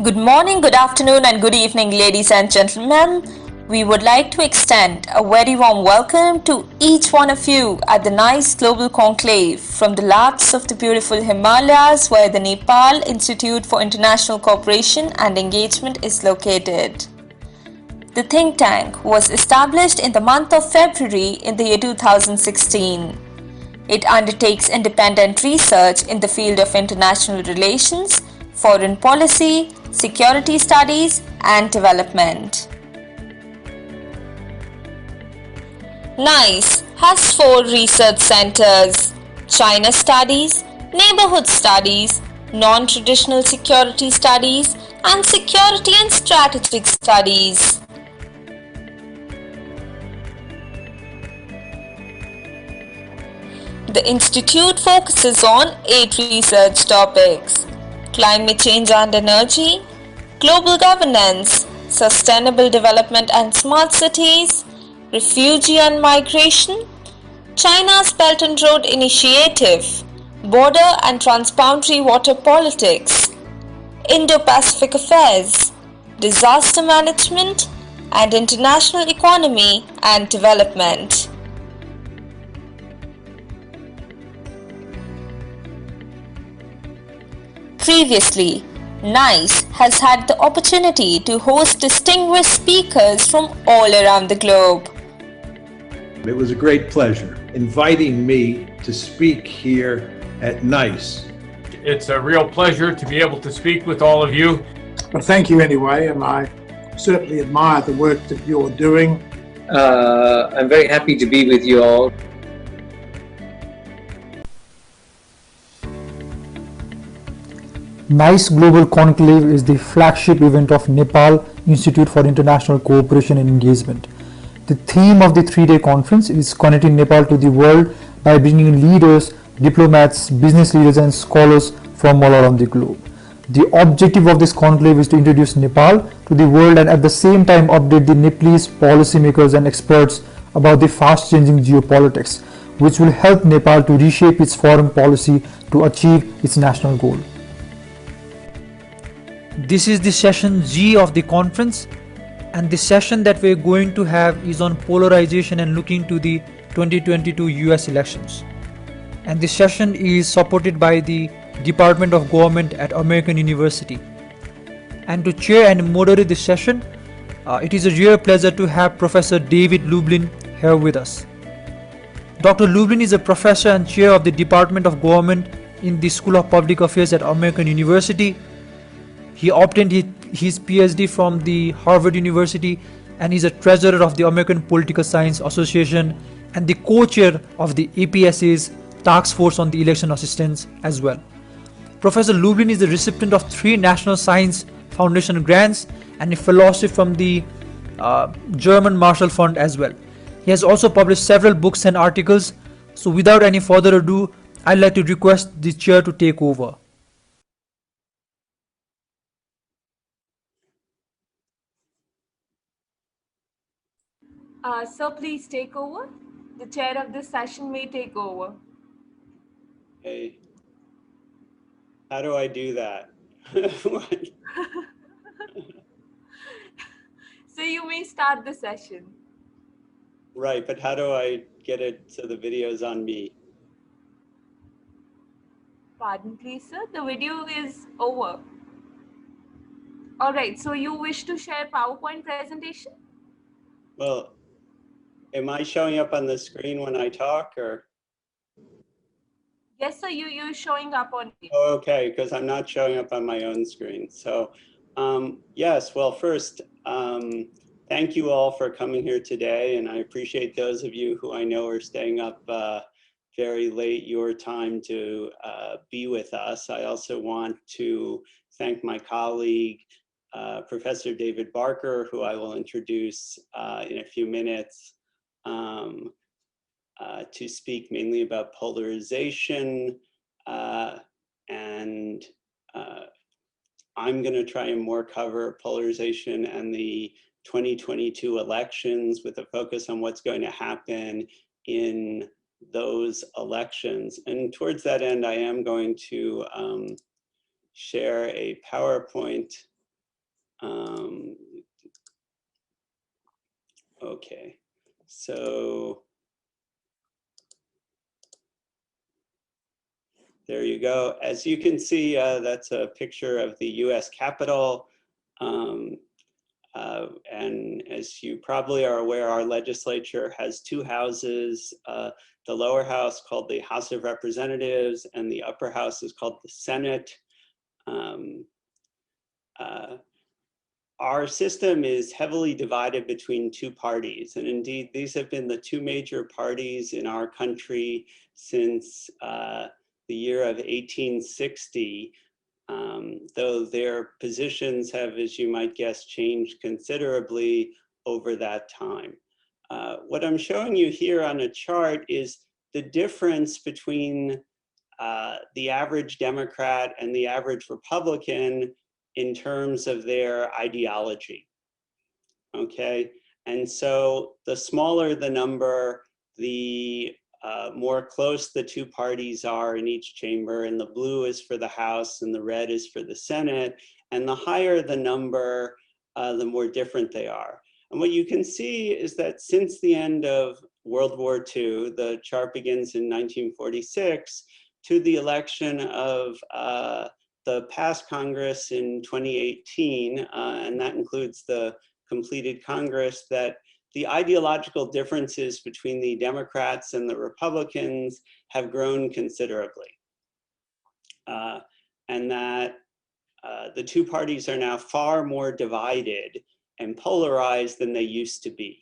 Good morning, good afternoon, and good evening, ladies and gentlemen. We would like to extend a very warm welcome to each one of you at the nice global conclave from the laps of the beautiful Himalayas, where the Nepal Institute for International Cooperation and Engagement is located. The think tank was established in the month of February in the year 2016. It undertakes independent research in the field of international relations, foreign policy, security studies, and development. NICE has 4 research centers: China Studies, Neighborhood Studies, Non-Traditional Security Studies, and Security and Strategic Studies. The institute focuses on 8 research topics: climate change and energy, global governance, sustainable development and smart cities, refugee and migration, China's Belt and Road Initiative, border and transboundary water politics, Indo-Pacific affairs, disaster management, and international economy and development. Previously, NICE has had the opportunity to host distinguished speakers from all around the globe. It was a great pleasure inviting me to speak here at NICE. It's a real pleasure to be able to speak with all of you. Well, thank you anyway, and I certainly admire the work that you're doing. I'm very happy to be with you all. NICE Global Conclave is the flagship event of Nepal Institute for International Cooperation and Engagement. The theme of the 3-day conference is connecting Nepal to the world by bringing leaders, diplomats, business leaders and scholars from all around the globe. The objective of this conclave is to introduce Nepal to the world and at the same time update the Nepalese policymakers and experts about the fast-changing geopolitics, which will help Nepal to reshape its foreign policy to achieve its national goal. This is the session G of the conference, and the session that we're going to have is on polarization and looking to the 2022 US elections. And this session is supported by the Department of Government at American University. And to chair and moderate this session, it is a real pleasure to have Professor David Lublin here with us. Dr. Lublin is a professor and chair of the Department of Government in the School of Public Affairs at American University. He obtained his PhD from the Harvard University and is a treasurer of the American Political Science Association and the co-chair of the APSA's Task Force on the Election Assistance as well. Professor Lublin is the recipient of 3 National Science Foundation grants and a fellowship from the German Marshall Fund as well. He has also published several books and articles. So without any further ado, I'd like to request the chair to take over. Sir, please take over. The chair of this session may take over. Hey, how do I do that? So you may start the session. Right, but how do I get it so the video's on me? Pardon please, sir. The video is over. All right, so you wish to share PowerPoint presentation? Well, am I showing up on the screen when I talk or? Yes, sir, you're showing up on video. Oh, okay, because I'm not showing up on my own screen. So yes, well, first, thank you all for coming here today. And I appreciate those of you who I know are staying up very late your time to be with us. I also want to thank my colleague, Professor David Barker, who I will introduce in a few minutes, to speak mainly about polarization, and I'm going to try and more cover polarization and the 2022 elections with a focus on what's going to happen in those elections. And towards that end, I am going to share a PowerPoint Okay, so there you go. As you can see, that's a picture of the US Capitol. And as you probably are aware, our legislature has two houses, the lower house called the House of Representatives and the upper house is called the Senate. Our system is heavily divided between two parties. And indeed, these have been the two major parties in our country since the year of 1860. Though their positions have, as you might guess, changed considerably over that time. What I'm showing you here on a chart is the difference between the average Democrat and the average Republican in terms of their ideology, okay? And so the smaller the number, the more close the two parties are in each chamber, and the blue is for the House and the red is for the Senate. And the higher the number, the more different they are. And what you can see is that since the end of World War II, the chart begins in 1946, to the election of the past Congress in 2018, and that includes the completed Congress, that the ideological differences between the Democrats and the Republicans have grown considerably. And that the two parties are now far more divided and polarized than they used to be.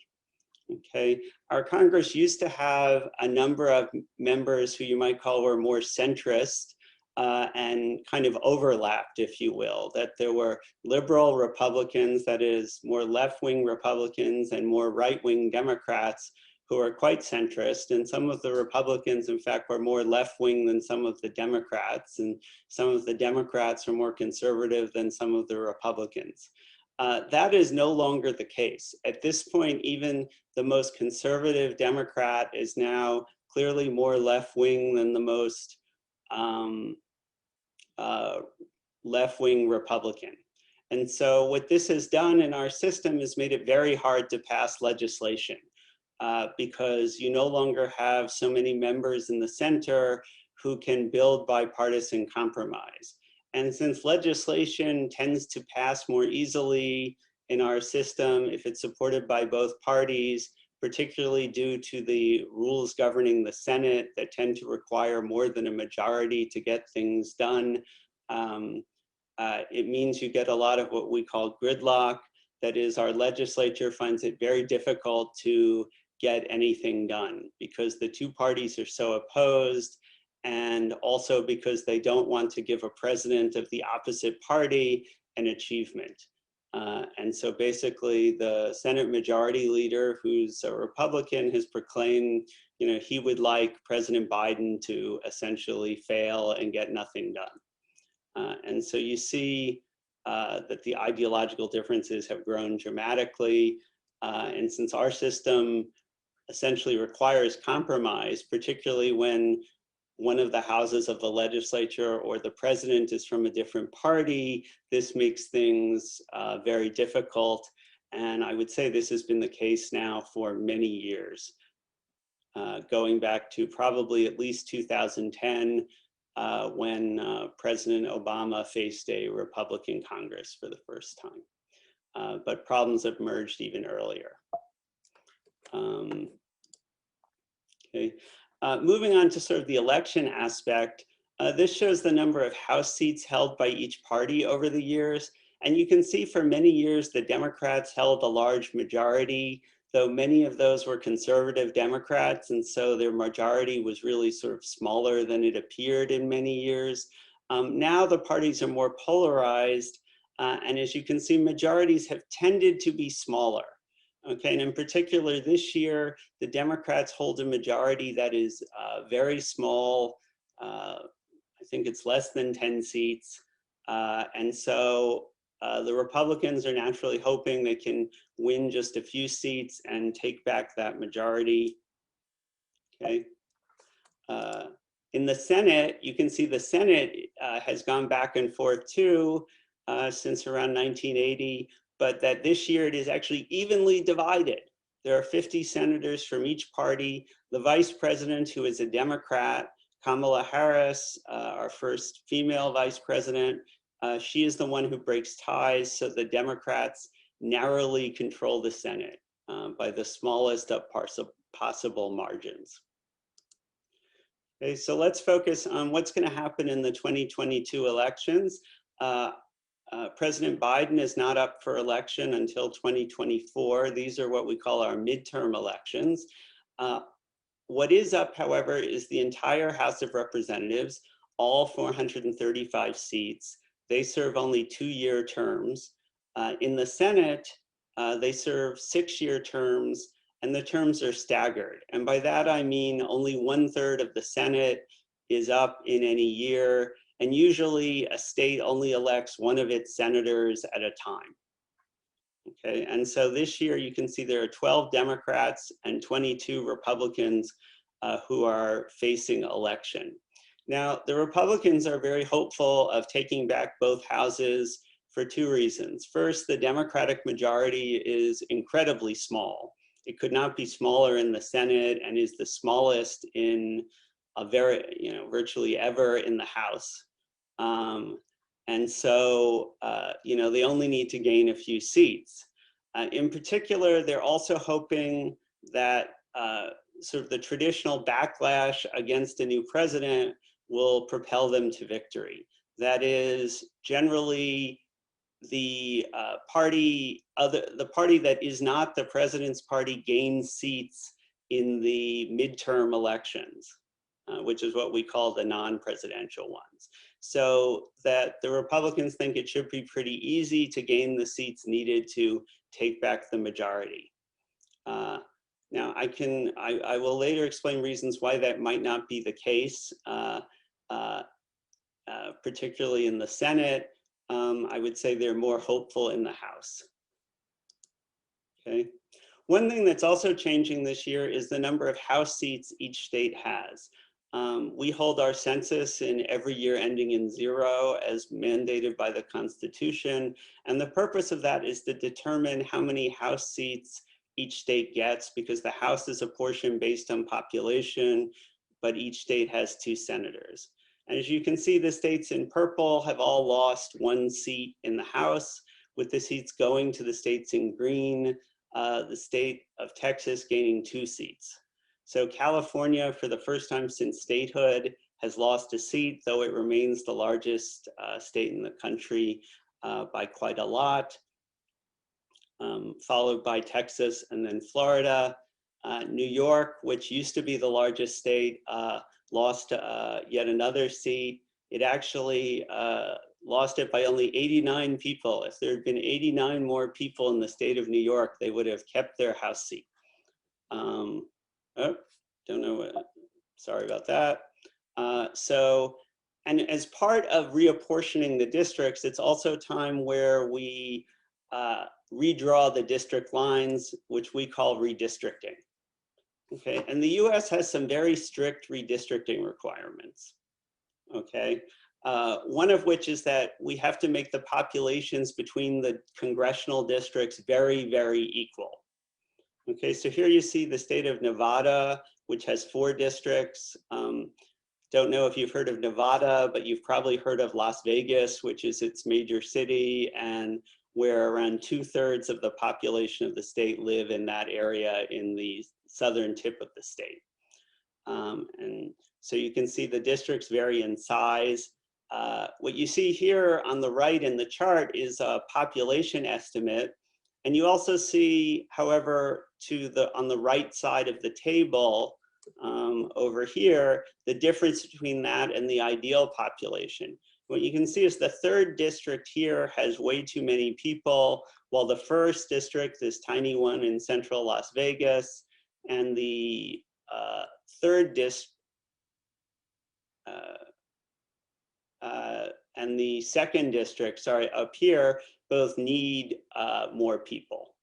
Okay, our Congress used to have a number of members who you might call were more centrist and kind of overlapped, if you will, that there were liberal Republicans, that is more left-wing Republicans and more right-wing Democrats who are quite centrist. And some of the Republicans, in fact, were more left-wing than some of the Democrats. And some of the Democrats are more conservative than some of the Republicans. That is no longer the case. At this point, even the most conservative Democrat is now clearly more left-wing than the most left-wing Republican. And so what this has done in our system is made it very hard to pass legislation because you no longer have so many members in the center who can build bipartisan compromise. And since legislation tends to pass more easily in our system if it's supported by both parties, particularly due to the rules governing the Senate that tend to require more than a majority to get things done, it means you get a lot of what we call gridlock. That is, our legislature finds it very difficult to get anything done because the two parties are so opposed, and also because they don't want to give a president of the opposite party an achievement. And so basically the Senate Majority Leader, who's a Republican, has proclaimed, he would like President Biden to essentially fail and get nothing done. And so you see that the ideological differences have grown dramatically. And since our system essentially requires compromise, particularly when one of the houses of the legislature or the president is from a different party, this makes things very difficult. And I would say this has been the case now for many years, going back to probably at least 2010, when President Obama faced a Republican Congress for the first time. But problems have emerged even earlier. Okay. Moving on to sort of the election aspect, this shows the number of House seats held by each party over the years. And you can see for many years, the Democrats held a large majority, though many of those were conservative Democrats. And so their majority was really sort of smaller than it appeared in many years. Now the parties are more polarized. And as you can see, majorities have tended to be smaller. Okay, and in particular this year, the Democrats hold a majority that is very small. I think it's less than 10 seats. And so the Republicans are naturally hoping they can win just a few seats and take back that majority. Okay. In the Senate, you can see the Senate has gone back and forth too. since around 1980, but that this year it is actually evenly divided. There are 50 senators from each party. The vice president, who is a Democrat, Kamala Harris, our first female vice president, she is the one who breaks ties, so the Democrats narrowly control the Senate by the smallest of possible margins. Okay, so let's focus on what's going to happen in the 2022 elections. President Biden is not up for election until 2024. These are what we call our midterm elections. What is up, however, is the entire House of Representatives, all 435 seats. They serve only 2-year terms. In the Senate, they serve 6-year terms, and the terms are staggered. And by that, I mean only 1/3 of the Senate is up in any year, and usually a state only elects one of its senators at a time. Okay, and so this year you can see there are 12 Democrats and 22 Republicans who are facing election. Now, the Republicans are very hopeful of taking back both houses for 2 reasons. First, the Democratic majority is incredibly small. It could not be smaller in the Senate and is the smallest in a virtually ever in the House. And so, they only need to gain a few seats. In particular, they're also hoping that sort of the traditional backlash against a new president will propel them to victory. That is, generally, the party that is not the president's party gains seats in the midterm elections, which is what we call the non-presidential ones. So that the Republicans think it should be pretty easy to gain the seats needed to take back the majority. Now, I will later explain reasons why that might not be the case, particularly in the Senate. I would say they're more hopeful in the House. Okay. One thing that's also changing this year is the number of House seats each state has. We hold our census in every year ending in 0 as mandated by the Constitution. And the purpose of that is to determine how many House seats each state gets, because the House is apportioned based on population, but each state has 2 senators. And as you can see, the states in purple have all lost 1 seat in the House, with the seats going to the states in green, the state of Texas gaining 2 seats. So California, for the first time since statehood, has lost a seat, though it remains the largest state in the country by quite a lot, followed by Texas and then Florida. New York, which used to be the largest state, lost yet another seat. It actually lost it by only 89 people. If there had been 89 more people in the state of New York, they would have kept their House seat. Don't know what, sorry about that. And as part of reapportioning the districts, it's also time where we redraw the district lines, which we call redistricting. Okay, and the US has some very strict redistricting requirements. Okay, one of which is that we have to make the populations between the congressional districts very, very equal. Okay, so here you see the state of Nevada, which has 4 districts. Don't know if you've heard of Nevada, but you've probably heard of Las Vegas, which is its major city, and where around 2/3 of the population of the state live in that area in the southern tip of the state. And so you can see the districts vary in size. What you see here on the right in the chart is a population estimate. And you also see, however, on the right side of the table over here, the difference between that and the ideal population. What you can see is the 3rd district here has way too many people, while the 1st district, this tiny one in central Las Vegas, and the 3rd district, and the 2nd district, sorry, up here, both need more people.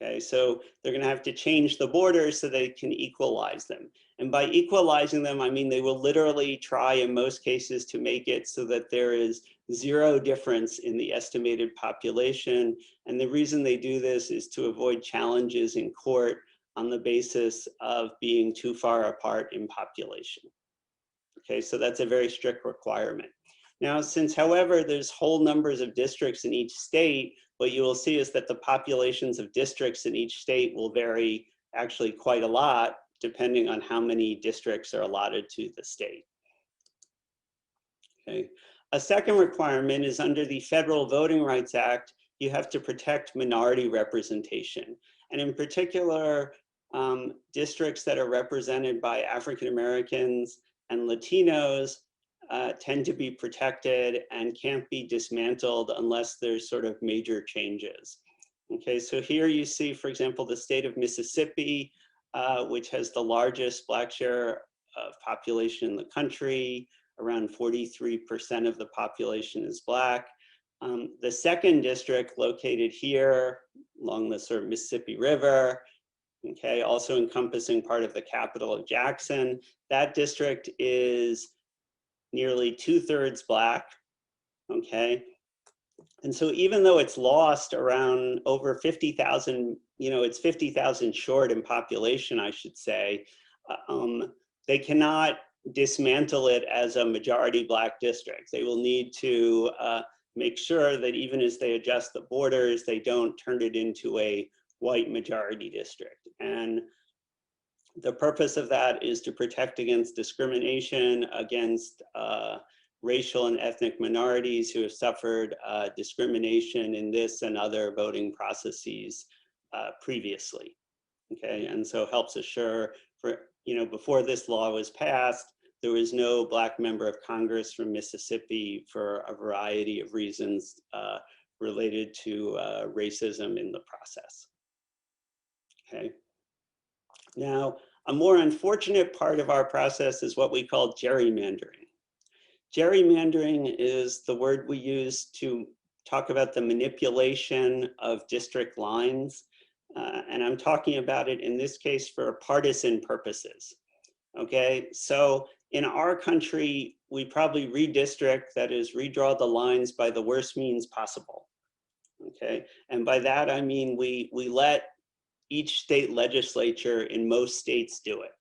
Okay, so they're going to have to change the borders so they can equalize them. And by equalizing them, I mean they will literally try in most cases to make it so that there is zero difference in the estimated population. And the reason they do this is to avoid challenges in court on the basis of being too far apart in population. Okay, so that's a very strict requirement. Now, since, however, there's whole numbers of districts in each state, what you will see is that the populations of districts in each state will vary actually quite a lot, depending on how many districts are allotted to the state. Okay. A second requirement is under the Federal Voting Rights Act, you have to protect minority representation. And in particular, districts that are represented by African Americans and Latinos tend to be protected and can't be dismantled unless there's sort of major changes. Okay, so here you see, for example, the state of Mississippi, which has the largest Black share of population in the country. Around 43% of the population is Black. The second district located here along the sort of Mississippi River, okay, also encompassing part of the capital of Jackson. That district is nearly 2/3 Black, okay? And so even though it's lost around over 50,000, it's 50,000 short in population, I should say, they cannot dismantle it as a majority Black district. They will need to make sure that even as they adjust the borders, they don't turn it into a white majority district. And the purpose of that is to protect against discrimination against racial and ethnic minorities who have suffered discrimination in this and other voting processes previously. Okay, and so helps assure for, before this law was passed, there was no Black member of Congress from Mississippi for a variety of reasons related to racism in the process. Okay. Now, a more unfortunate part of our process is what we call gerrymandering. Gerrymandering is the word we use to talk about the manipulation of district lines. And I'm talking about it in this case for partisan purposes. Okay, so in our country, we probably redistrict, that is, redraw the lines by the worst means possible. Okay, and by that I mean we let each state legislature in most states do it.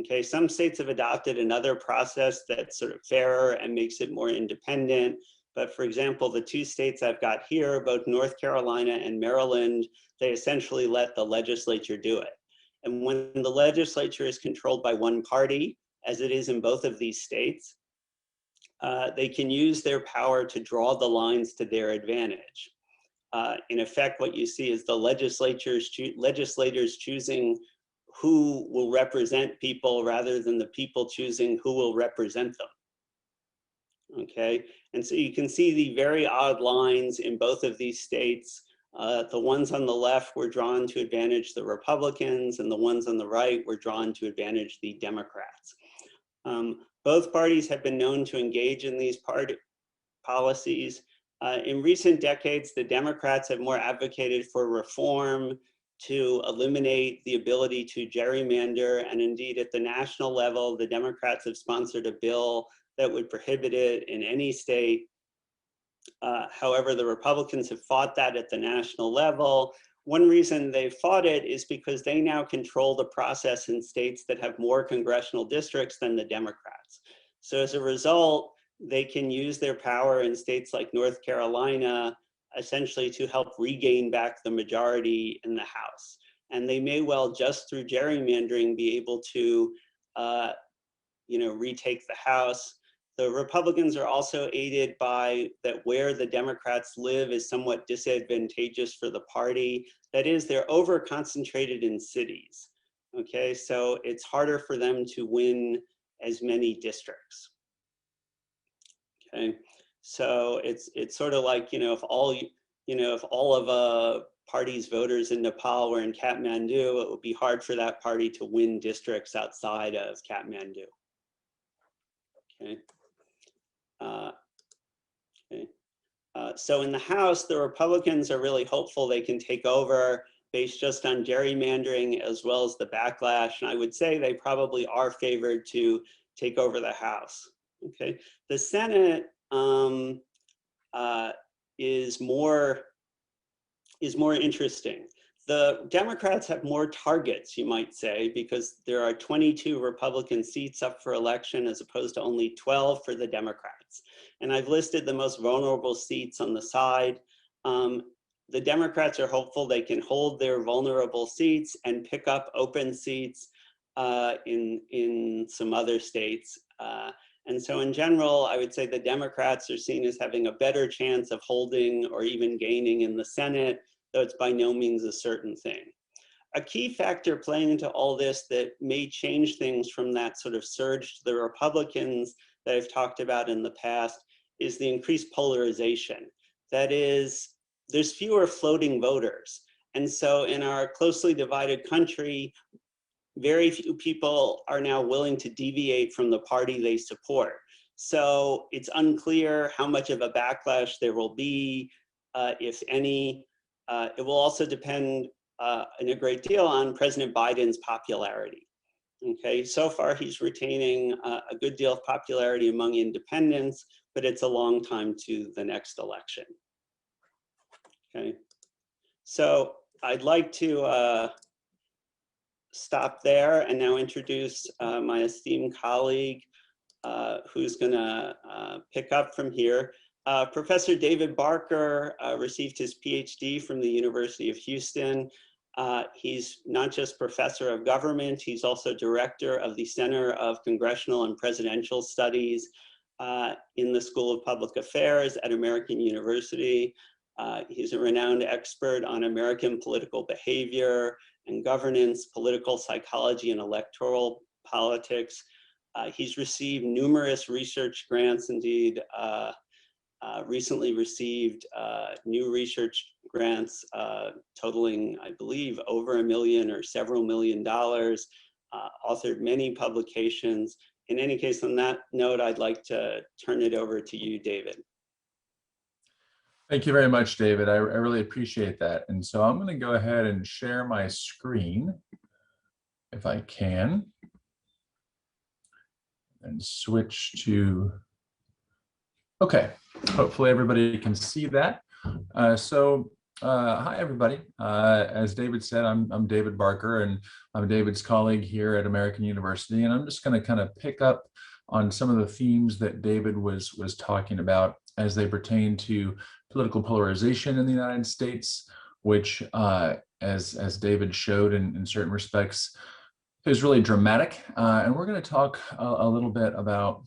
Okay, some states have adopted another process that's sort of fairer and makes it more independent. But for example, the two states I've got here, both North Carolina and Maryland, they essentially let the legislature do it. And when the legislature is controlled by one party, as it is in both of these states, they can use their power to draw the lines to their advantage. In effect, what you see is the legislators choosing who will represent people rather than the people choosing who will represent them. Okay, and so you can see the very odd lines in both of these states. The ones on the left were drawn to advantage the Republicans, and the ones on the right were drawn to advantage the Democrats. Both parties have been known to engage in these policies. In recent decades, the Democrats have more advocated for reform to eliminate the ability to gerrymander, and indeed at the national level, the Democrats have sponsored a bill that would prohibit it in any state. However, the Republicans have fought that at the national level. One reason they fought it is because they now control the process in states that have more congressional districts than the Democrats. So as a result, they can use their power in states like North Carolina essentially to help regain back the majority in the House. And they may well, just through gerrymandering, be able to retake the House. The Republicans are also aided by that where the Democrats live is somewhat disadvantageous for the party. That is, they're over-concentrated in cities. Okay, so it's harder for them to win as many districts. Okay, so it's sort of like, if all of a party's voters in Nepal were in Kathmandu, it would be hard for that party to win districts outside of Kathmandu. Okay. So in the House, the Republicans are really hopeful they can take over based just on gerrymandering as well as the backlash. And I would say they probably are favored to take over the House. Okay. The Senate, is more interesting. The Democrats have more targets, you might say, because there are 22 Republican seats up for election as opposed to only 12 for the Democrats. And I've listed the most vulnerable seats on the side. The Democrats are hopeful they can hold their vulnerable seats and pick up open seats in some other states. And so in general, I would say the Democrats are seen as having a better chance of holding or even gaining in the Senate, though it's by no means a certain thing. A key factor playing into all this that may change things from that sort of surge to the Republicans that I've talked about in the past is the increased polarization. That is, there's fewer floating voters. And so in our closely divided country, very few people are now willing to deviate from the party they support. So it's unclear how much of a backlash there will be, if any. It will also depend in a great deal on President Biden's popularity. Okay, so far he's retaining a good deal of popularity among independents, but it's a long time to the next election. Okay, so I'd like to stop there and now introduce my esteemed colleague who's gonna pick up from here. Professor David Barker received his PhD from the University of Houston. He's not just professor of government, he's also director of the Center of Congressional and Presidential Studies in the School of Public Affairs at American University. He's a renowned expert on American political behavior and governance, political psychology, and electoral politics. He's received numerous research grants, indeed, recently received new research grants totaling, I believe, over $1 million or several $1 million, authored many publications. In any case, on that note, I'd like to turn it over to you, David. Thank you very much, David. I really appreciate that. And so I'm going to go ahead and share my screen, if I can, and switch to, okay, hopefully everybody can see that. Hi, everybody. As David said, I'm David Barker, and I'm David's colleague here at American University, and I'm just going to kind of pick up on some of the themes that David was talking about as they pertain to political polarization in the United States, which, as David showed in certain respects, is really dramatic. And we're going to talk a little bit about,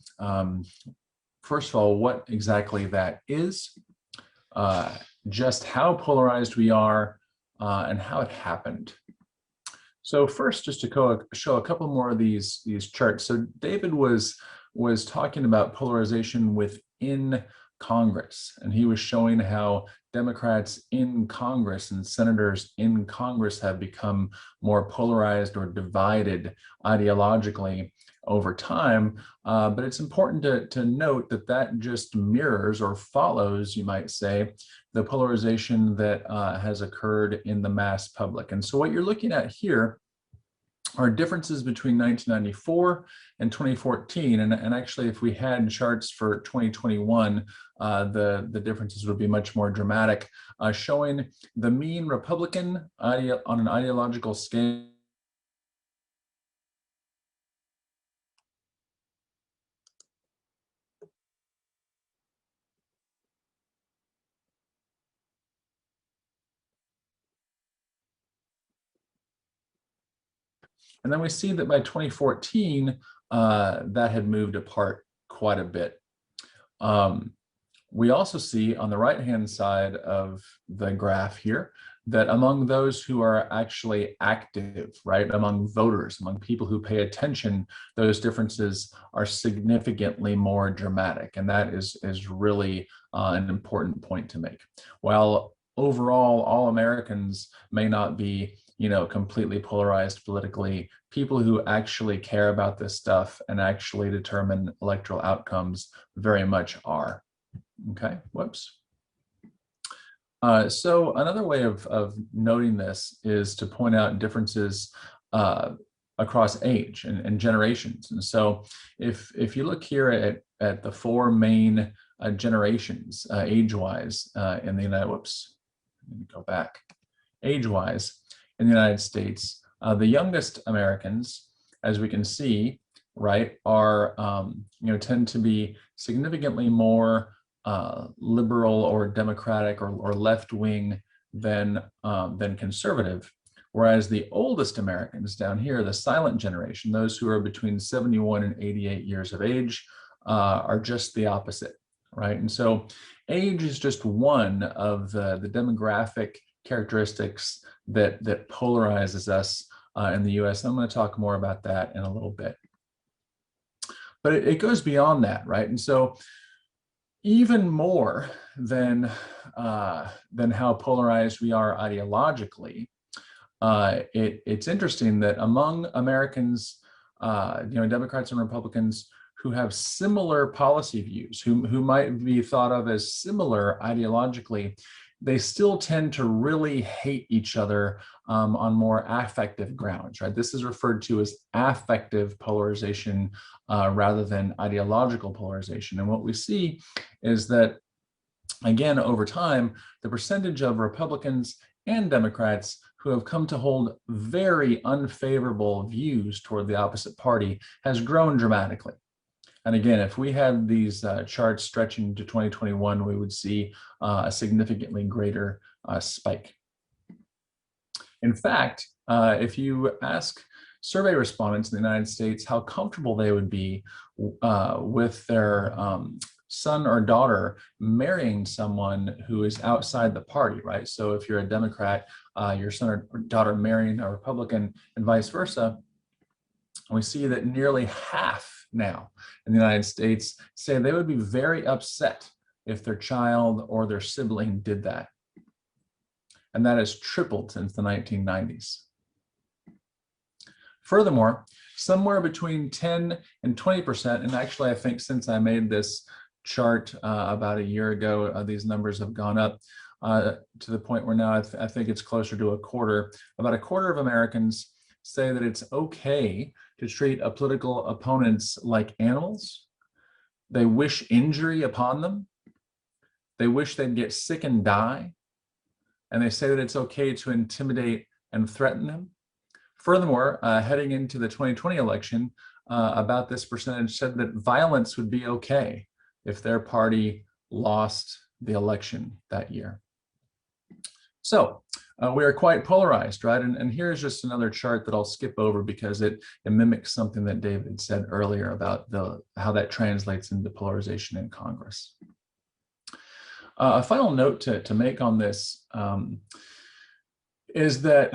first of all, what exactly that is, just how polarized we are, and how it happened. So first, just to show a couple more of these charts. So David was talking about polarization within Congress, and he was showing how Democrats in Congress and senators in Congress have become more polarized or divided ideologically over time. But it's important to note that just mirrors or follows, you might say, the polarization that has occurred in the mass public. And so what you're looking at here are differences between 1994 and 2014. And actually, if we had charts for 2021, the differences would be much more dramatic, showing the mean Republican on an ideological scale. And then we see that by 2014, that had moved apart quite a bit. We also see on the right-hand side of the graph here that among those who are actually active, right, among voters, among people who pay attention, those differences are significantly more dramatic. And that is really an important point to make. While overall, all Americans may not be, completely polarized politically, people who actually care about this stuff and actually determine electoral outcomes very much are. Okay, whoops. So another way of noting this is to point out differences across age and generations. And so if you look here at the four main generations age-wise in the United, whoops, let me go back, age-wise in the United States. The youngest Americans, as we can see, right, are, tend to be significantly more liberal or democratic or left-wing than conservative. Whereas the oldest Americans down here, the silent generation, those who are between 71 and 88 years of age, are just the opposite, right? And so age is just one of the demographic characteristics that polarizes us in the US. I'm going to talk more about that in a little bit. But it goes beyond that, right? And so even more than how polarized we are ideologically, it's interesting that among Americans, Democrats and Republicans who have similar policy views, who might be thought of as similar ideologically, they still tend to really hate each other on more affective grounds, right? This is referred to as affective polarization rather than ideological polarization. And what we see is that, again, over time, the percentage of Republicans and Democrats who have come to hold very unfavorable views toward the opposite party has grown dramatically. And again, if we had these charts stretching to 2021, we would see a significantly greater spike. In fact, if you ask survey respondents in the United States how comfortable they would be with their son or daughter marrying someone who is outside the party, right? So if you're a Democrat, your son or daughter marrying a Republican and vice versa, we see that nearly half now in the United States say they would be very upset if their child or their sibling did that. And that has tripled since the 1990s. Furthermore, somewhere between 10 and 20%, and actually I think since I made this chart about a year ago, these numbers have gone up to the point where now I think it's closer to a quarter. About a quarter of Americans say that it's okay to treat a political opponents like animals. They wish injury upon them. They wish they'd get sick and die. And they say that it's okay to intimidate and threaten them. Furthermore, heading into the 2020 election, about this percentage said that violence would be okay if their party lost the election that year. So we are quite polarized, right? And here's just another chart that I'll skip over because it mimics something that David said earlier about how that translates into polarization in Congress. A final note to make on this is that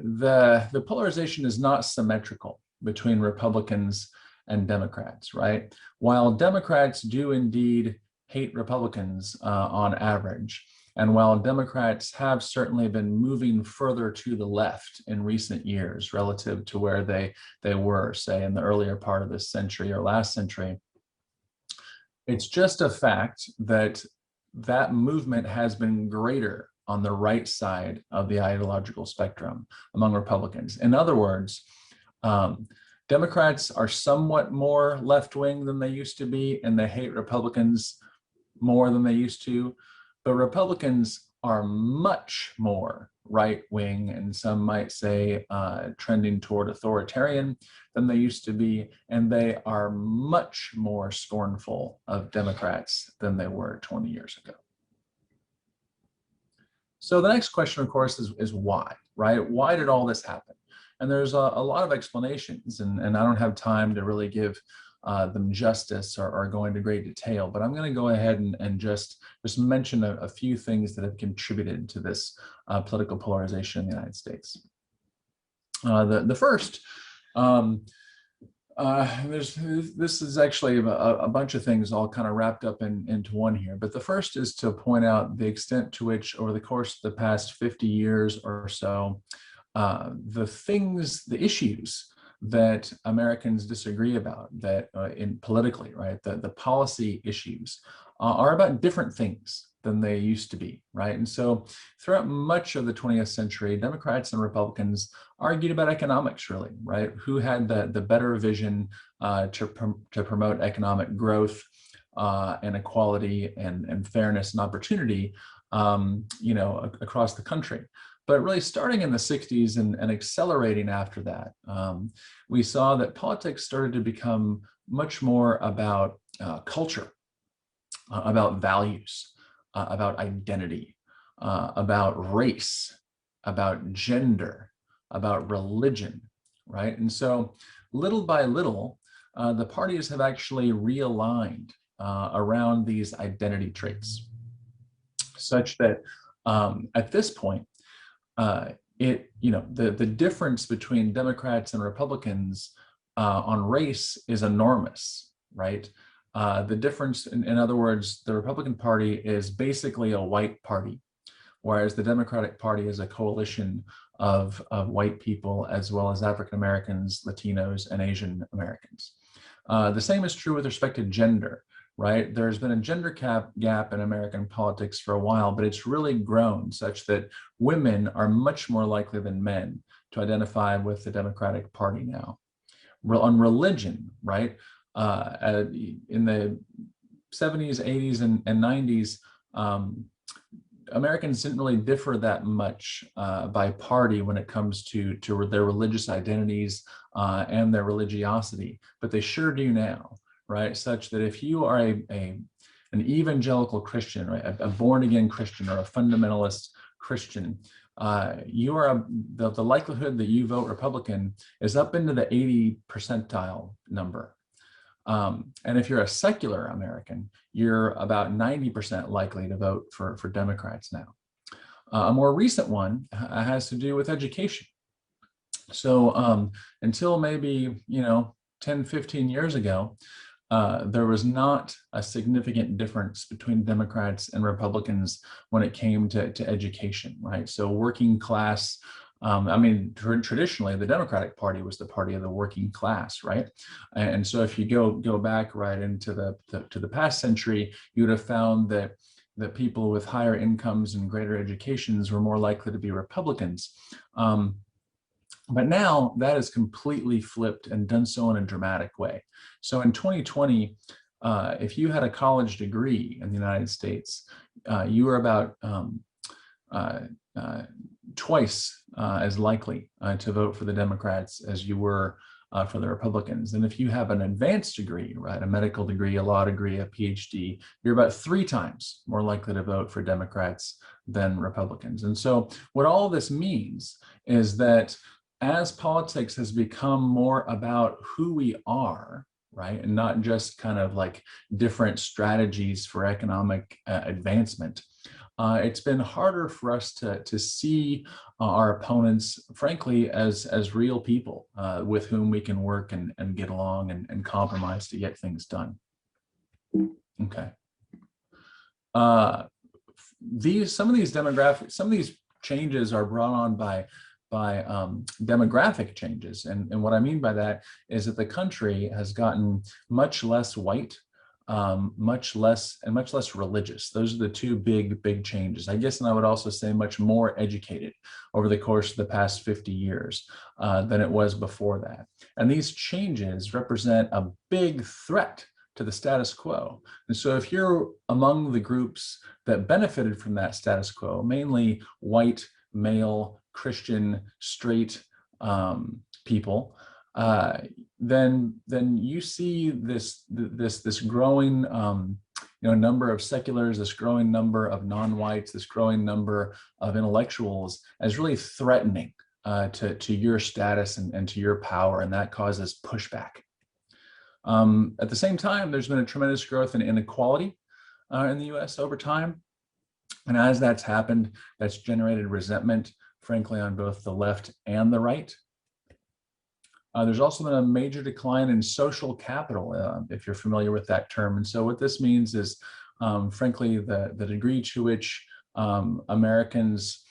the polarization is not symmetrical between Republicans and Democrats, right? While Democrats do indeed hate Republicans on average, and while Democrats have certainly been moving further to the left in recent years relative to where they were, say, in the earlier part of this century or last century, it's just a fact that that movement has been greater on the right side of the ideological spectrum among Republicans. In other words, Democrats are somewhat more left-wing than they used to be, and they hate Republicans more than they used to, but Republicans are much more right-wing, and some might say trending toward authoritarian than they used to be, and they are much more scornful of Democrats than they were 20 years ago. So the next question, of course, is why, right? Why did all this happen? And there's a lot of explanations, and I don't have time to really give them justice or go into great detail, but I'm going to go ahead and just mention a few things that have contributed to this political polarization in the United States. The first, this is actually a bunch of things all kind of wrapped up into one here, but the first is to point out the extent to which over the course of the past 50 years or so, the issues that Americans disagree about, that politically, right, the policy issues are about different things than they used to be, right? And so throughout much of the 20th century, Democrats and Republicans argued about economics, really, right? Who had the better vision to promote economic growth and equality and fairness and opportunity, across the country. But really starting in the 60s and accelerating after that, we saw that politics started to become much more about culture, about values, about identity, about race, about gender, about religion, right? And so little by little, the parties have actually realigned around these identity traits, such that at this point, the difference between Democrats and Republicans on race is enormous, right? The difference, in other words, the Republican Party is basically a white party, whereas the Democratic Party is a coalition of white people, as well as African Americans, Latinos, and Asian Americans. The same is true with respect to gender, right? There's been a gender gap in American politics for a while, but it's really grown such that women are much more likely than men to identify with the Democratic Party now. On religion, right? In the 70s, 80s, and 90s, Americans didn't really differ that much by party when it comes to their religious identities and their religiosity, but they sure do now, right? Such that if you are an evangelical Christian, right, a born-again Christian or a fundamentalist Christian, you are the likelihood that you vote Republican is up into the 80 percentile number. And if you're a secular American, you're about 90% likely to vote for Democrats now. A more recent one has to do with education. So until maybe 10, 15 years ago, there was not a significant difference between Democrats and Republicans when it came to education, right? So working class, traditionally the Democratic Party was the party of the working class, right? And so if you go back right into the past century, you would have found that people with higher incomes and greater educations were more likely to be Republicans. But now that is completely flipped and done so in a dramatic way. So in 2020, if you had a college degree in the United States, you were about twice as likely to vote for the Democrats as you were for the Republicans. And if you have an advanced degree, right, a medical degree, a law degree, a PhD, you're about 3 times more likely to vote for Democrats than Republicans. And so what all this means is that as politics has become more about who we are, right, and not just kind of like different strategies for economic advancement, it's been harder for us to see our opponents, frankly, as real people with whom we can work and get along and compromise to get things done. Okay. Some of these changes are brought on by demographic changes. And what I mean by that is that the country has gotten much less white, much less religious. Those are the two big changes, I guess. And I would also say much more educated over the course of the past 50 years than it was before that. And these changes represent a big threat to the status quo. And so if you're among the groups that benefited from that status quo, mainly white, male, Christian, straight people, then you see this growing number of seculars, this growing number of non-whites, this growing number of intellectuals as really threatening to your status and to your power, and that causes pushback. At the same time, there's been a tremendous growth in inequality in the U.S. over time, and as that's happened, that's generated resentment, frankly, on both the left and the right. There's also been a major decline in social capital, if you're familiar with that term. And so what this means is, frankly, the degree to which Americans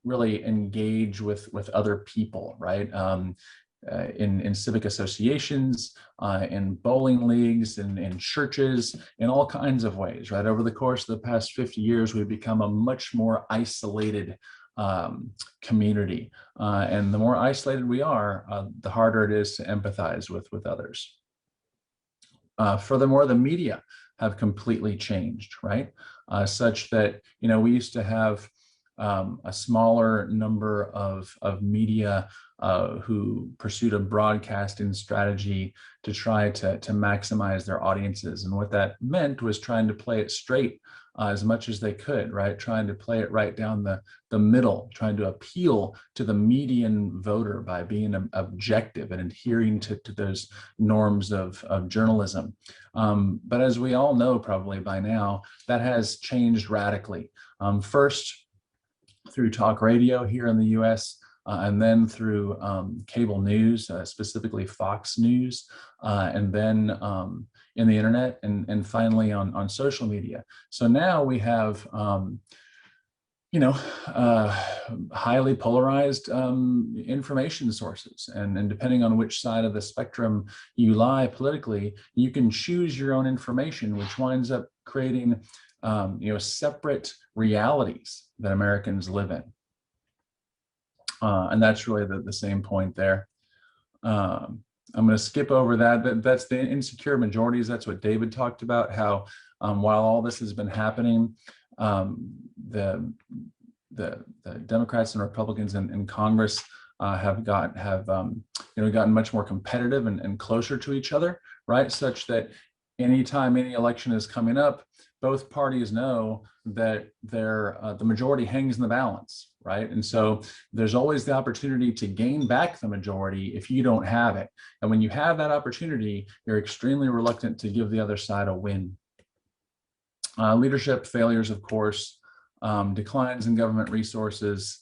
really engage with other people, right? In civic associations, in bowling leagues, in churches, in all kinds of ways, right? Over the course of the past 50 years, we've become a much more isolated community. And the more isolated we are, the harder it is to empathize with others. Furthermore, the media completely changed, right? Such that, we used to have a smaller number of media who pursued a broadcasting strategy to try to maximize their audiences. And what that meant was trying to play it straight as much as they could, right? Trying to play it right down the middle, trying to appeal to the median voter by being objective and adhering to those norms of journalism. But as we all know probably by now, that has changed radically. First, through talk radio here in the US, and then through cable news, specifically Fox News, and then in the internet, and finally on social media. So now we have, highly polarized information sources. And depending on which side of the spectrum you lie politically, you can choose your own information, which winds up creating separate realities that Americans live in. And that's really the same point there. I'm going to skip over that. That's the insecure majorities. That's what David talked about, how while all this has been happening, the Democrats and Republicans in Congress have gotten much more competitive and closer to each other, right? Such that anytime any election is coming up, both parties know that the majority hangs in the balance, right? And so there's always the opportunity to gain back the majority if you don't have it. And when you have that opportunity, you're extremely reluctant to give the other side a win. Leadership failures, of course, declines in government resources,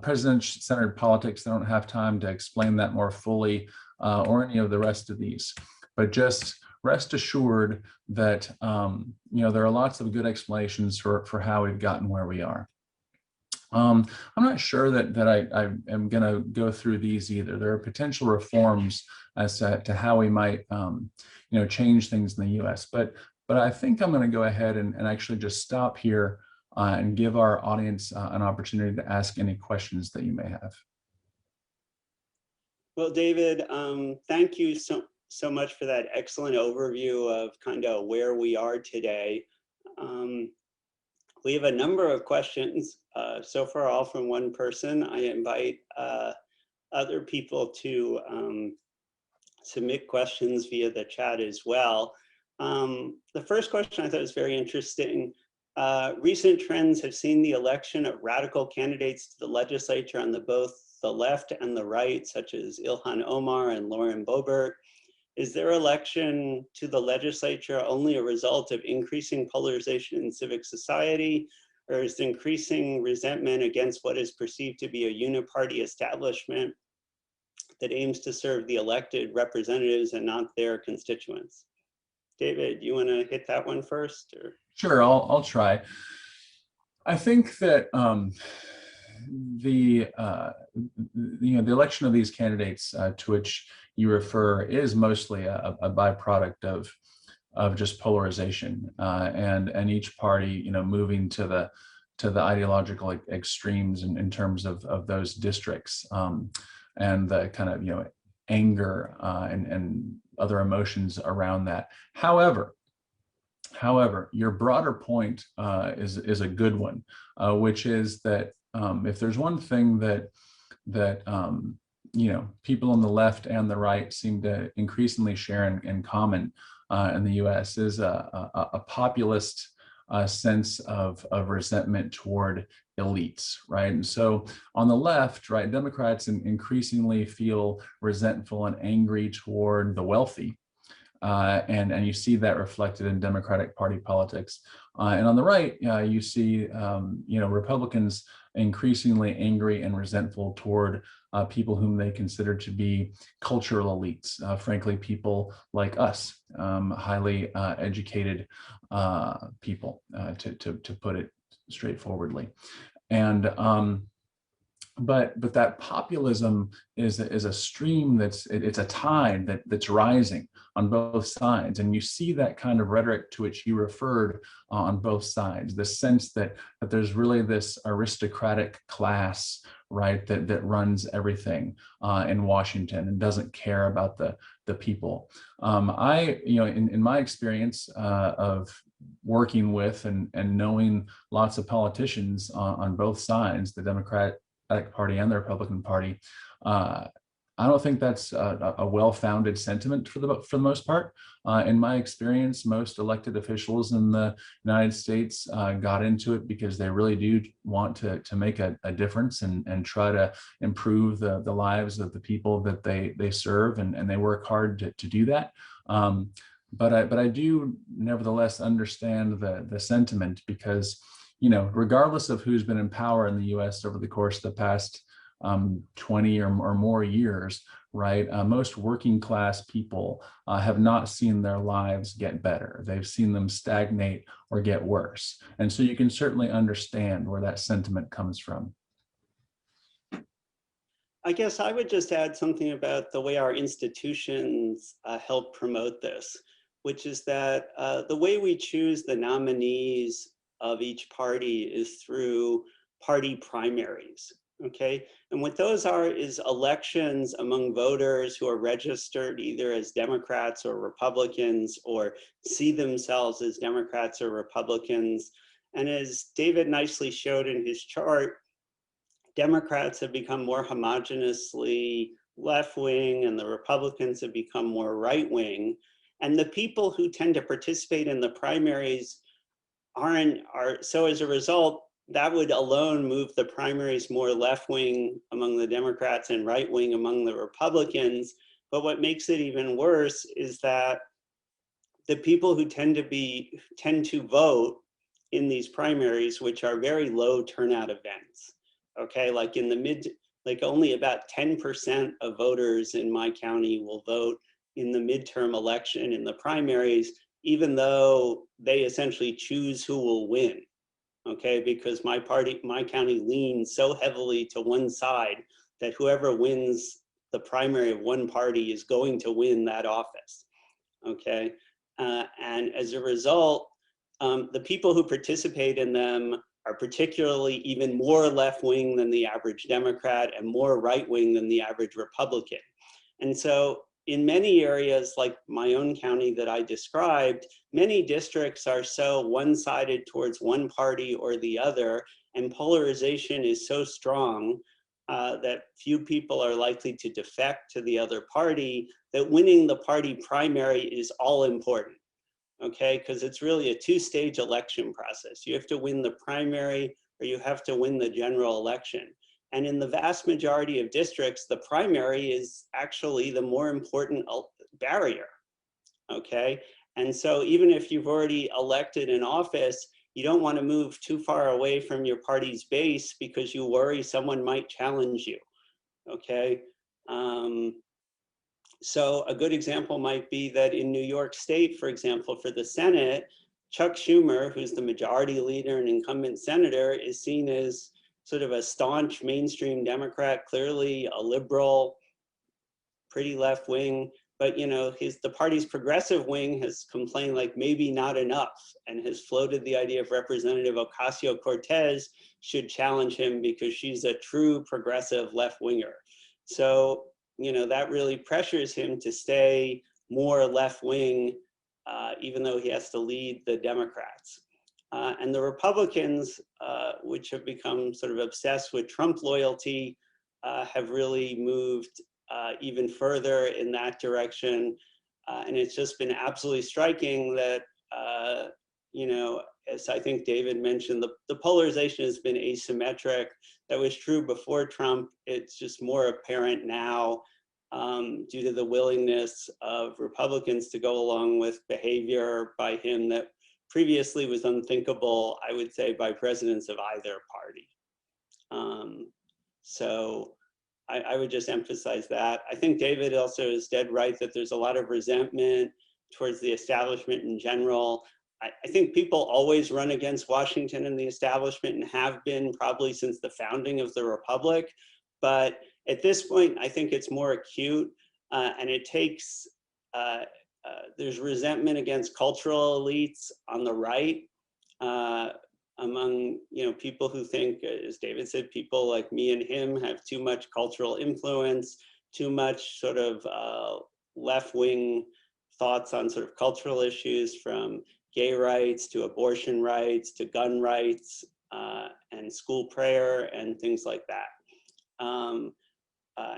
president-centered politics. I don't have time to explain that more fully or any of the rest of these, but just rest assured that there are lots of good explanations for how we've gotten where we are. I'm not sure that I am going to go through these either. There are potential reforms as to how we might change things in the U.S. But I think I'm going to go ahead and actually just stop here and give our audience an opportunity to ask any questions that you may have. Well, David, thank you so much for that excellent overview of kind of where we are today. We have a number of questions, so far all from one person. I invite other people to submit questions via the chat as well. The first question I thought was very interesting. Recent trends have seen the election of radical candidates to the legislature on both the left and the right, such as Ilhan Omar and Lauren Boebert. Is their election to the legislature only a result of increasing polarization in civic society, or is the increasing resentment against what is perceived to be a uniparty establishment that aims to serve the elected representatives and not their constituents? David, you want to hit that one first? Or? Sure, I'll try. I think that the election of these candidates to which you refer is mostly a byproduct of just polarization and each party moving to the ideological extremes in terms of those districts and the kind of anger and other emotions around that. However, your broader point is a good one, which is that if there's one thing that people on the left and the right seem to increasingly share in common in the U.S. is a populist sense of resentment toward elites, right? And so on the left, right, Democrats increasingly feel resentful and angry toward the wealthy. And you see that reflected in Democratic Party politics. And on the right, you see, Republicans increasingly angry and resentful toward people whom they consider to be cultural elites, frankly, people like us, highly educated people, to put it straightforwardly. And but that populism is a stream it's a tide that's rising on both sides, and you see that kind of rhetoric to which you referred on both sides. The sense that there's really this aristocratic class, right, that runs everything in Washington and doesn't care about the people. In my experience of working with and knowing lots of politicians on both sides, the Democratic Party and the Republican Party, I don't think that's a well-founded sentiment for the most part. In my experience, most elected officials in the United States got into it because they really do want to make a difference and try to improve the lives of the people that they serve, and they work hard to do that. But I do nevertheless understand the sentiment, because regardless of who's been in power in the U.S. over the course of the past 20 or more years, right? Most working class people have not seen their lives get better. They've seen them stagnate or get worse. And so you can certainly understand where that sentiment comes from. I guess I would just add something about the way our institutions help promote this, which is that the way we choose the nominees of each party is through party primaries. Okay, and what those are is elections among voters who are registered either as Democrats or Republicans, or see themselves as Democrats or Republicans. And as David nicely showed in his chart, Democrats have become more homogeneously left-wing and the Republicans have become more right-wing. And the people who tend to participate in the primaries so as a result, that would alone move the primaries more left-wing among the Democrats and right-wing among the Republicans. But what makes it even worse is that the people who tend to vote in these primaries, which are very low turnout events, okay, like only about 10% of voters in my county will vote in the midterm election in the primaries, even though they essentially choose who will win. Okay, because my county leans so heavily to one side that whoever wins the primary of one party is going to win that office. Okay, and as a result, the people who participate in them are particularly even more left-wing than the average Democrat and more right-wing than the average Republican. And so in many areas like my own county that I described, many districts are so one-sided towards one party or the other, and polarization is so strong that few people are likely to defect to the other party, that winning the party primary is all important, okay? Because it's really a two-stage election process. You have to win the primary or you have to win the general election. And in the vast majority of districts, the primary is actually the more important barrier, okay? And so even if you've already elected an office, you don't want to move too far away from your party's base because you worry someone might challenge you, okay? So a good example might be that in New York State, for example, for the Senate, Chuck Schumer, who's the majority leader and incumbent senator, is seen as sort of a staunch mainstream Democrat, clearly a liberal, pretty left wing, but the party's progressive wing has complained like maybe not enough and has floated the idea of Representative Ocasio-Cortez should challenge him because she's a true progressive left winger. So, that really pressures him to stay more left wing, even though he has to lead the Democrats. And the Republicans, which have become sort of obsessed with Trump loyalty, have really moved even further in that direction. And it's just been absolutely striking that, as I think David mentioned, the polarization has been asymmetric. That was true before Trump. It's just more apparent now due to the willingness of Republicans to go along with behavior by him that previously was unthinkable, I would say, by presidents of either party. So I would just emphasize that. I think David also is dead right that there's a lot of resentment towards the establishment in general. I think people always run against Washington and the establishment and have been probably since the founding of the Republic. But at this point, I think it's more acute, and it takes, there's resentment against cultural elites on the right, among people who think, as David said, people like me and him have too much cultural influence, too much sort of left-wing thoughts on sort of cultural issues, from gay rights to abortion rights to gun rights and school prayer and things like that.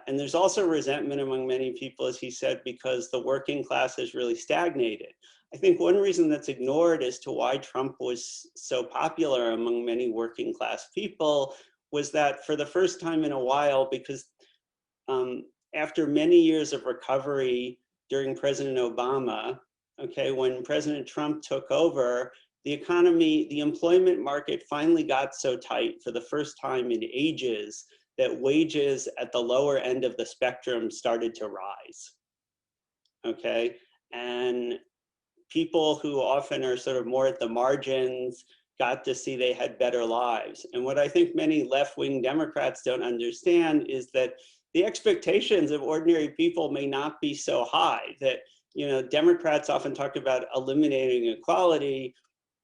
And there's also resentment among many people, as he said, because the working class has really stagnated. I think one reason that's ignored as to why Trump was so popular among many working class people was that for the first time in a while, because after many years of recovery during President Obama, okay, when President Trump took over, the economy, the employment market finally got so tight for the first time in ages that wages at the lower end of the spectrum started to rise, okay? And people who often are sort of more at the margins got to see they had better lives. And what I think many left-wing Democrats don't understand is that the expectations of ordinary people may not be so high, that Democrats often talk about eliminating inequality.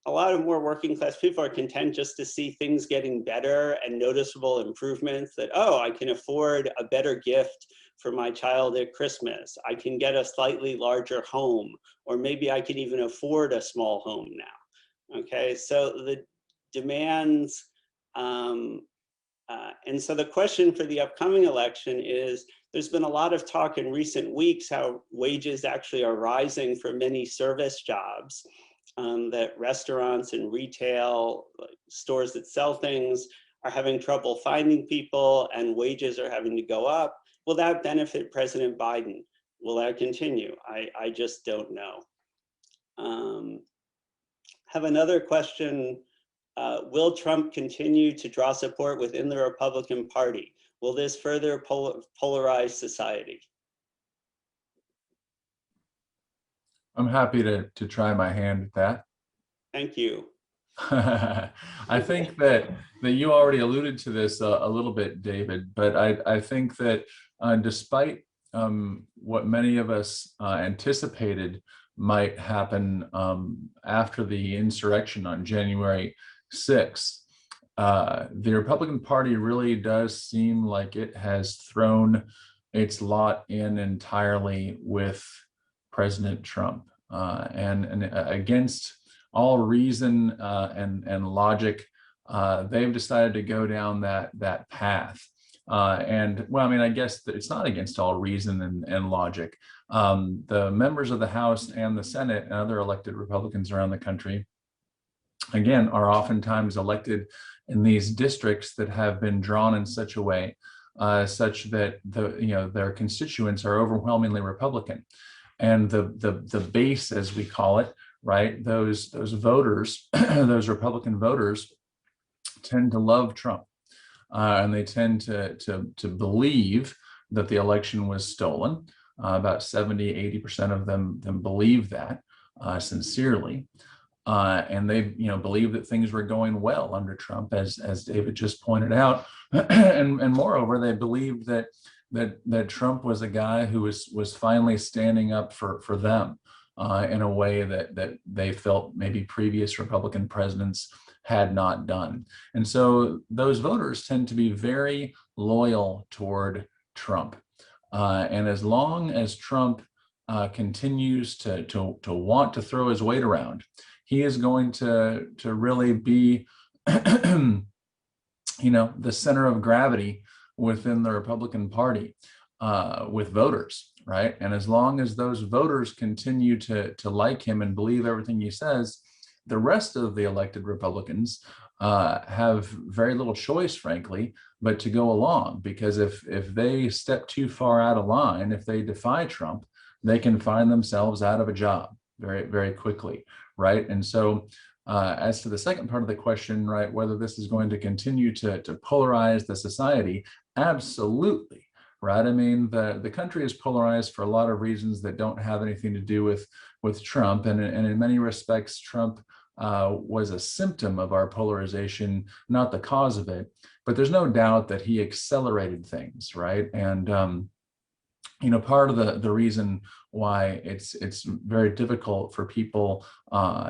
A lot of more working class people are content just to see things getting better and noticeable improvements, that, oh, I can afford a better gift for my child at Christmas. I can get a slightly larger home, or maybe I can even afford a small home now. Okay, so the demands, and so the question for the upcoming election is, there's been a lot of talk in recent weeks how wages actually are rising for many service jobs, that restaurants and retail, like stores that sell things, are having trouble finding people and wages are having to go up. Will that benefit President Biden? Will that continue? I just don't know. Have another question. Will Trump continue to draw support within the Republican Party? Will this further polarize society? I'm happy to try my hand at that. Thank you. I think that you already alluded to this a little bit, David, but I think that despite what many of us anticipated might happen after the insurrection on January 6th, the Republican Party really does seem like it has thrown its lot in entirely with President Trump, and against all reason and logic, they've decided to go down that path. And well, I mean, I guess that it's not against all reason and logic. The members of the House and the Senate and other elected Republicans around the country, again, are oftentimes elected in these districts that have been drawn in such a way such that their constituents are overwhelmingly Republican. And the base, as we call it, right? Those voters, those Republican voters, tend to love Trump, and they tend to believe that the election was stolen. About 70–80% of them believe that sincerely, and they believe that things were going well under Trump, as David just pointed out, and moreover, they believed that Trump was a guy who was finally standing up for them in a way that they felt maybe previous Republican presidents had not done. And so those voters tend to be very loyal toward Trump. And as long as Trump continues to want to throw his weight around, he is going to really be the center of gravity within the Republican Party with voters, right? And as long as those voters continue to like him and believe everything he says, the rest of the elected Republicans have very little choice, frankly, but to go along, because if they step too far out of line, if they defy Trump, they can find themselves out of a job very, very quickly, right? And so as to the second part of the question, right, whether this is going to continue to polarize the society, absolutely. right? I mean, the country is polarized for a lot of reasons that don't have anything to do with Trump, and in many respects, Trump was a symptom of our polarization, not the cause of it. But there's no doubt that he accelerated things, right? And you know, part of the reason why it's very difficult for people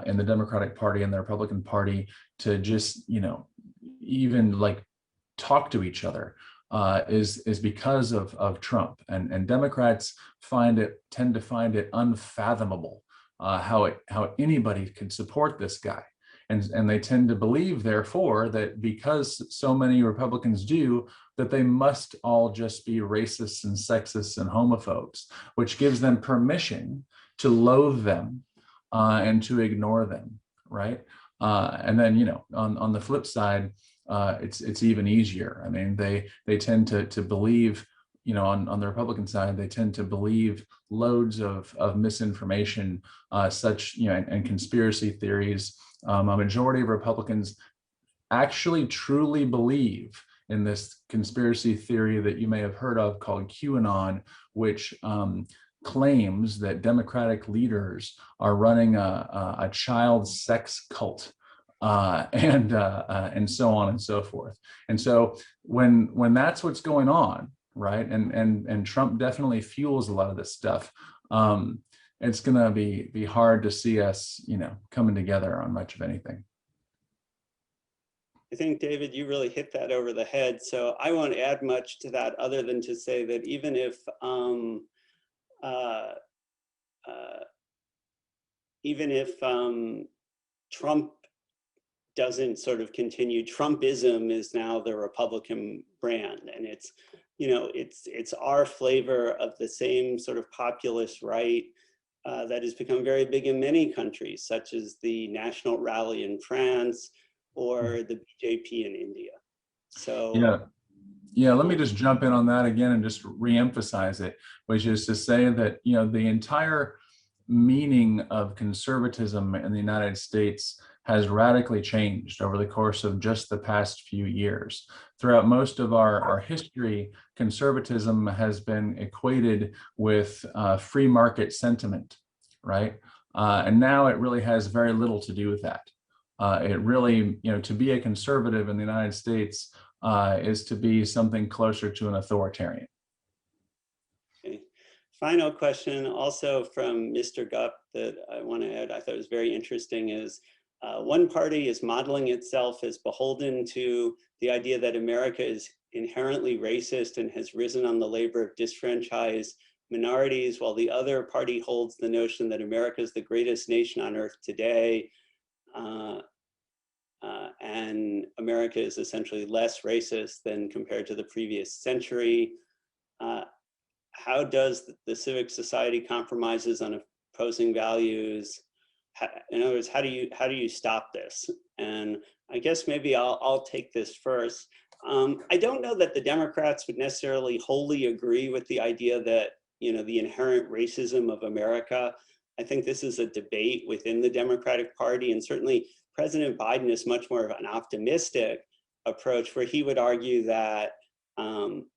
in the Democratic Party and the Republican Party to just, you know, even like talk to each other is because of Trump, and Democrats tend to find it unfathomable how anybody can support this guy. And they tend to believe, therefore, that because so many Republicans do, that they must all just be racists and sexists and homophobes, which gives them permission to loathe them and to ignore them, right? And then, you know, on the flip side, it's even easier. I mean, they tend to believe, you know, on the Republican side, they tend to believe loads of misinformation, such, you know, and conspiracy theories. A majority of Republicans actually truly believe in this conspiracy theory that you may have heard of called QAnon, which claims that Democratic leaders are running a child sex cult. And so on and so forth. And so when that's what's going on, right, and Trump definitely fuels a lot of this stuff, it's going to be hard to see us, you know, coming together on much of anything. I think, David, you really hit that over the head. So I won't add much to that other than to say that even if Trump doesn't sort of continue, Trumpism is now the Republican brand, and it's, you know, it's our flavor of the same sort of populist right that has become very big in many countries, such as the National Rally in France or the BJP in India. So yeah, let me just jump in on that again and just reemphasize it, which is to say that, you know, the entire meaning of conservatism in the United States has radically changed over the course of just the past few years. Throughout most of our history, conservatism has been equated with free market sentiment, right? And now it really has very little to do with that. It really, you know, to be a conservative in the United States is to be something closer to an authoritarian. Okay. Final question also from Mr. Gupp that I want to add, I thought was very interesting, is one party is modeling itself as beholden to the idea that America is inherently racist and has risen on the labor of disfranchised minorities, while the other party holds the notion that America is the greatest nation on earth today, and America is essentially less racist than compared to the previous century. How does the civic society compromises on opposing values? In other words, how do you stop this? And I guess maybe I'll take this first. I don't know that the Democrats would necessarily wholly agree with the idea that, you know, the inherent racism of America. I think this is a debate within the Democratic Party, and certainly President Biden is much more of an optimistic approach, where he would argue that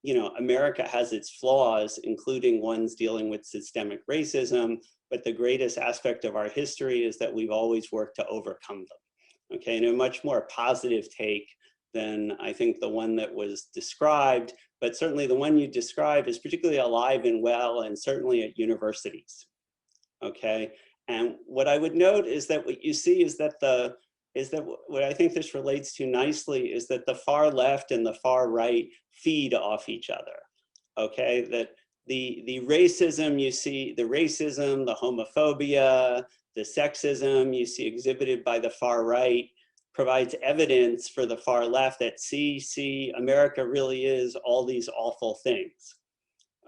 you know, America has its flaws, including ones dealing with systemic racism, but the greatest aspect of our history is that we've always worked to overcome them. Okay, and a much more positive take than I think the one that was described, but certainly the one you described is particularly alive and well, and certainly at universities. Okay, and what I would note is that what you see is that what I think this relates to nicely is that the far left and the far right feed off each other. Okay, that the racism you see, the racism, the homophobia, the sexism you see exhibited by the far right provides evidence for the far left that see, America really is all these awful things.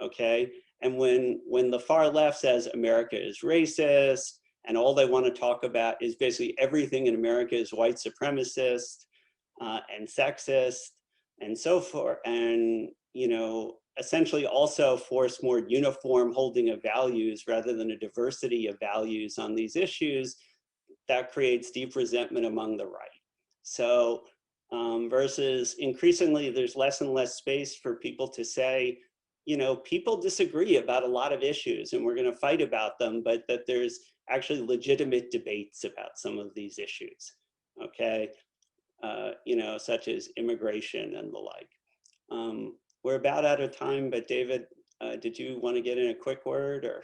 Okay, and when the far left says America is racist, and all they want to talk about is basically everything in America is white supremacist and sexist and so forth, and, you know, essentially also force more uniform holding of values rather than a diversity of values on these issues, that creates deep resentment among the right. So versus increasingly, there's less and less space for people to say, you know, people disagree about a lot of issues and we're going to fight about them, but that there's actually legitimate debates about some of these issues, okay? You know, such as immigration and the like. We're about out of time, but David, did you want to get in a quick word or?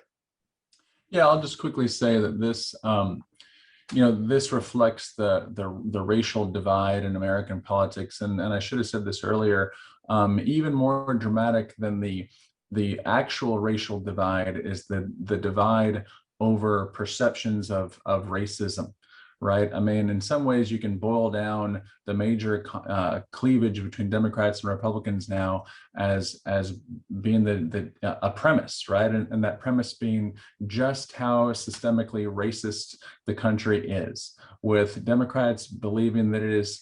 Yeah, I'll just quickly say that this, you know, this reflects the racial divide in American politics, and I should have said this earlier. Even more dramatic than the actual racial divide is the divide over perceptions of racism. Right. I mean, in some ways, you can boil down the major cleavage between Democrats and Republicans now as being a premise, right? And that premise being just how systemically racist the country is, with Democrats believing that it is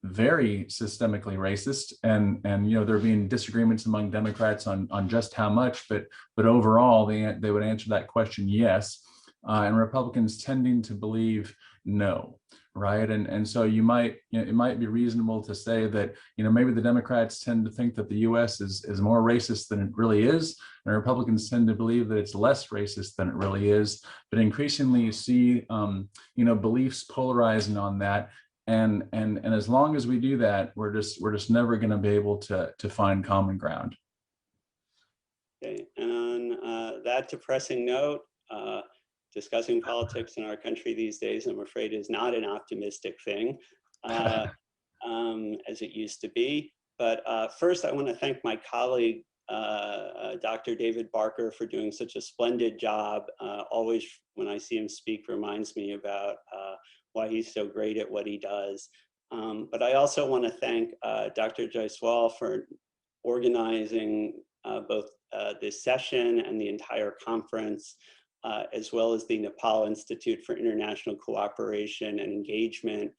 very systemically racist, and you know, there being disagreements among Democrats on just how much, but overall they would answer that question yes. And Republicans tending to believe no, right? And so you might, you know, it might be reasonable to say that, you know, maybe the Democrats tend to think that the U.S. is more racist than it really is, and Republicans tend to believe that it's less racist than it really is. But increasingly, you see, you know, beliefs polarizing on that, and as long as we do that, we're just never going to be able to find common ground. Okay, and on that depressing note, discussing politics in our country these days, I'm afraid, is not an optimistic thing, as it used to be. But first, I want to thank my colleague, Dr. David Barker, for doing such a splendid job. Always, when I see him speak, reminds me about why he's so great at what he does. But I also want to thank Dr. Jaiswal for organizing both this session and the entire conference, as well as the Nepal Institute for International Cooperation and Engagement.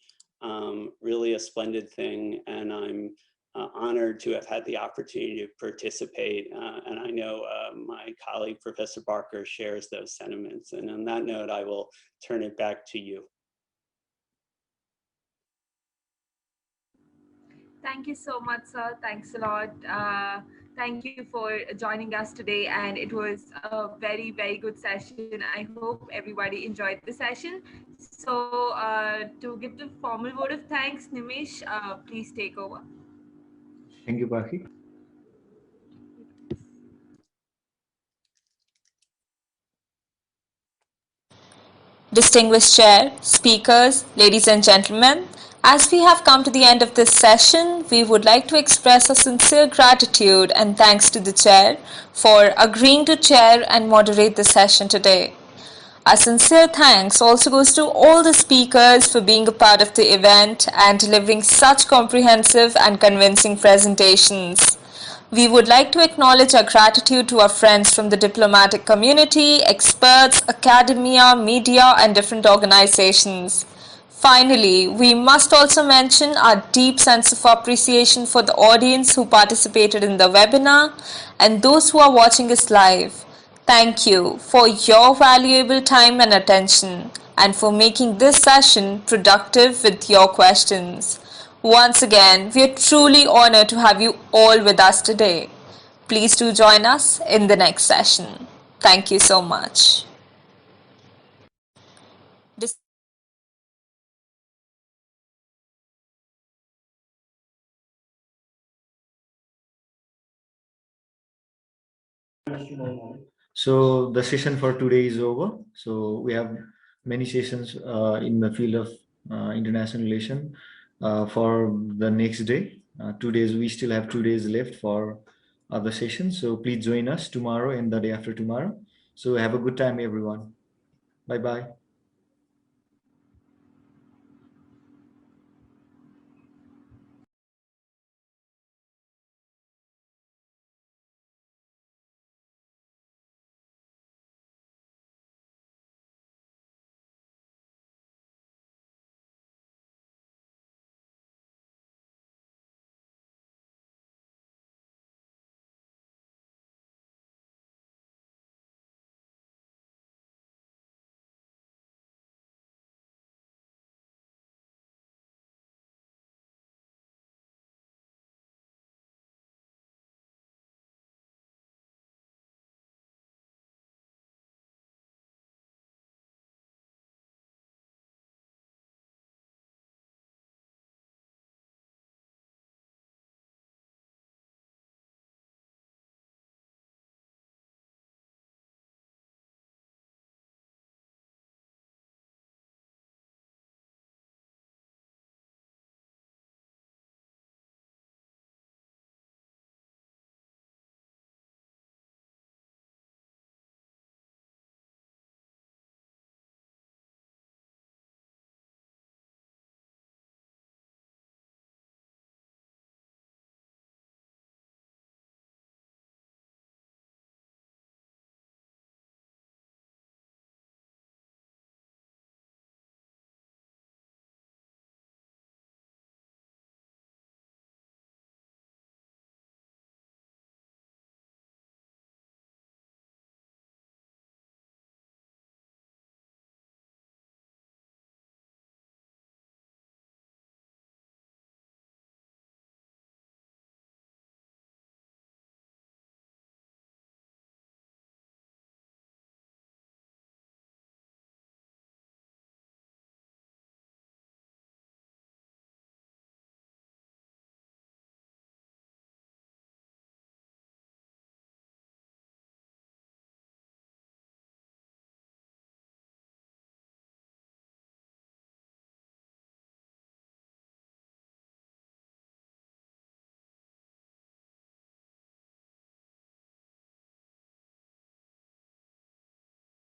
Really a splendid thing, and I'm honored to have had the opportunity to participate. And I know my colleague, Professor Barker, shares those sentiments. And on that note, I will turn it back to you. Thank you so much, sir. Thanks a lot. Thank you for joining us today, and it was a very, very good session. I hope everybody enjoyed the session. So to give the formal word of thanks, Nimish, please take over. Thank you, Baki. Distinguished Chair, speakers, ladies and gentlemen, as we have come to the end of this session, we would like to express a sincere gratitude and thanks to the Chair for agreeing to chair and moderate the session today. A sincere thanks also goes to all the speakers for being a part of the event and delivering such comprehensive and convincing presentations. We would like to acknowledge our gratitude to our friends from the diplomatic community, experts, academia, media, and different organizations. Finally, we must also mention our deep sense of appreciation for the audience who participated in the webinar and those who are watching us live. Thank you for your valuable time and attention, and for making this session productive with your questions. Once again, we are truly honored to have you all with us today. Please do join us in the next session. Thank you so much. So the session for today is over. So we have many sessions in the field of international relation for the next day. 2 days, we still have 2 days left for other sessions. So please join us tomorrow and the day after tomorrow. So have a good time, everyone. Bye-bye.